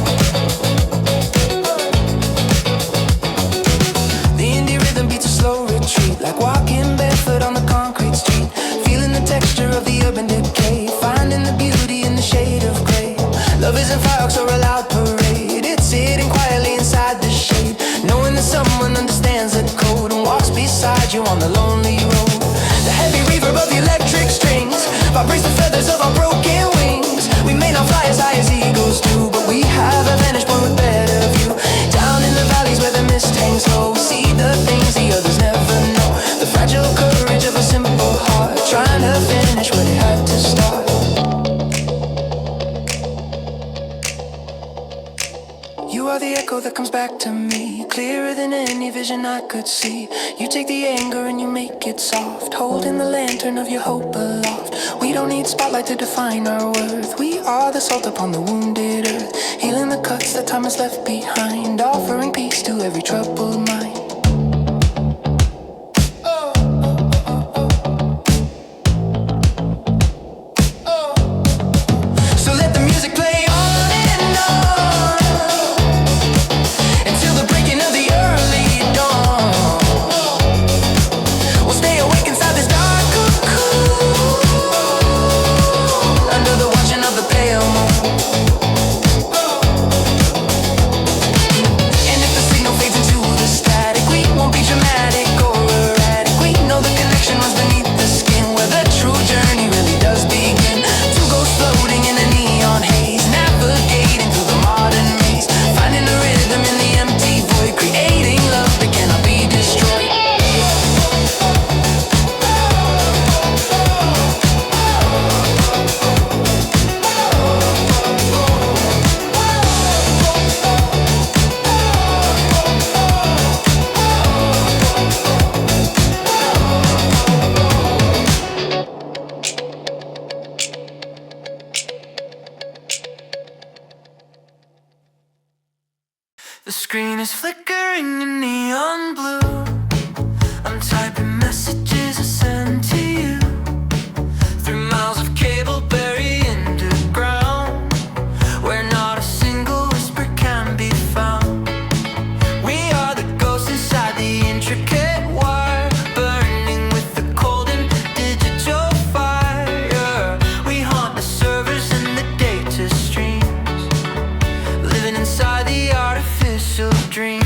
The indie rhythm beats a slow retreat, like walking barefoot on the concrete street, feeling the texture of the urban decay, finding the beauty in the shade of gray. Love isn't fireworks or a loud parade, it's sitting quietly inside the shade, knowing that someone understands the code and walks beside you on the lonely road. The heavy reverb of the electric strings vibrates the feathers of our broken wings. We may not fly as high as eagles do, but we have a vantage point with better view. Down in the valleys where the mist hangs low, we see the things the others never know. The fragile courage of a simple heart, trying to finish what it had to start. You are the echo that comes back to me, clearer than any vision I could see. You take the anger and you make it soft, holding the lantern of your hope aloft. We don't need spotlight to define our worth, we are the salt upon the wounded earth, healing the cuts that time has left behind, offering peace to every troubled mind. So let the music play on and on, until the breaking of the early dawn. We'll stay awake inside this dark cocoon, under the watching of the pale moon. And if the signal fades into the static, flickering in neon blue. I'm typing messages I send to you through miles of cable buried underground, where not a single whisper can be found. We are the ghosts inside the intricate wire, burning with the cold and digital fire. We haunt the servers and the data streams, living inside the artificial dream.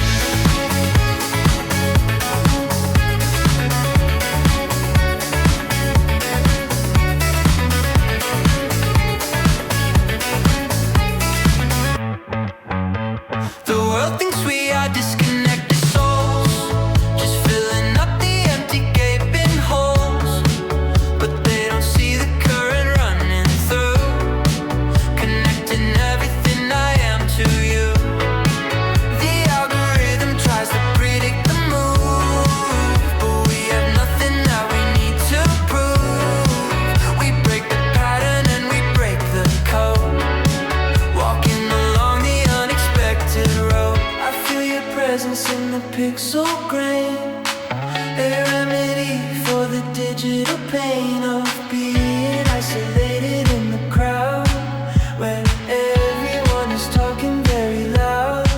The world thinks we are disconnected souls, just filling up the empty gaping holes. But they don't see the current running through, connecting everything I am to you. The algorithm tries to predict the move, but we have nothing that we need to prove. We break the pattern and we break the code, walking along the unexpected road. I feel your presence in the pixel grain, a remedy for the digital pain of being isolated in the crowd, where everyone is talking very loud.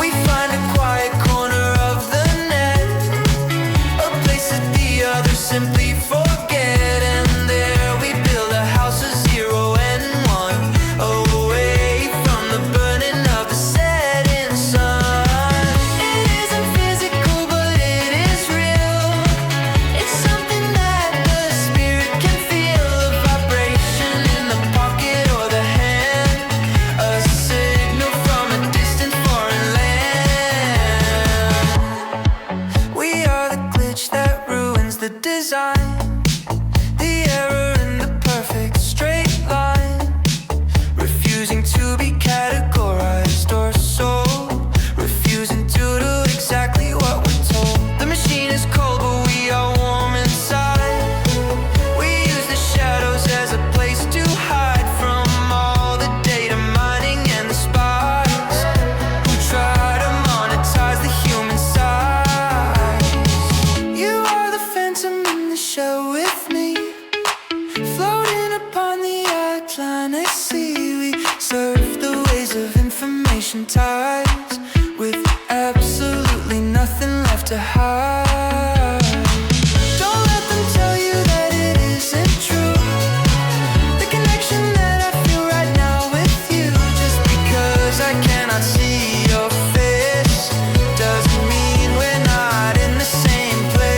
We find a quiet corner of the net, a place that the others simply forget, and there we build a house of 0 and 1, away from the burning of the setting sun. It isn't physical, but it is real. It's something that the spirit can feel, a vibration in the pocket or the hand, a signal from a distant foreign land. We are the glitch that ruins the design, the error in the perfect straight line, refusing to be categorized or sold, refusing to do exactly what we're told. The machine is cold, but we are warm inside. We use the shadows as a place to hide from all the data mining and the spies who try to monetize the human size. You are the phantom in the show with me, floating upon the outline I see. We surf the waves of information tides, with absolutely nothing left to hide. Don't let them tell you that it isn't true, the connection that I feel right now with you. Just because I cannot see your face doesn't mean we're not in the same place.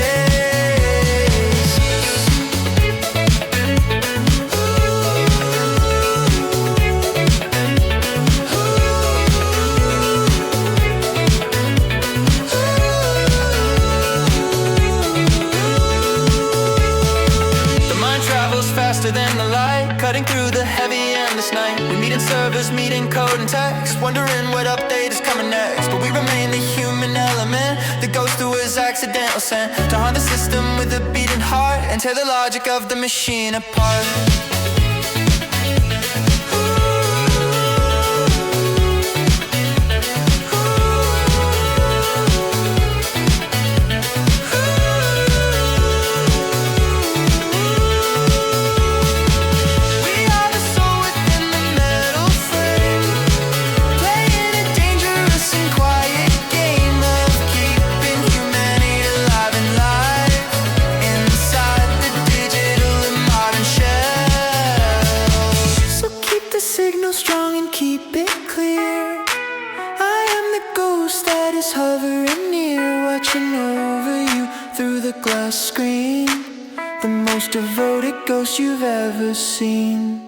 The mind travels faster than the light, cutting through the heavy endless night. We meet in servers, meet in code and text, wondering what update is coming next. But we remain the human element that goes through as accidental scent, to haunt the system with a beating heart and tear the logic of the machine apart. We are the soul within the metal frame, playing a dangerous and quiet game of keeping humanity alive and live inside the digital and modern shell. So keep the signal strong and keep it clear. I am the ghost that is hovering near, watching over you through the glass screen, the most devoted ghost you've ever seen.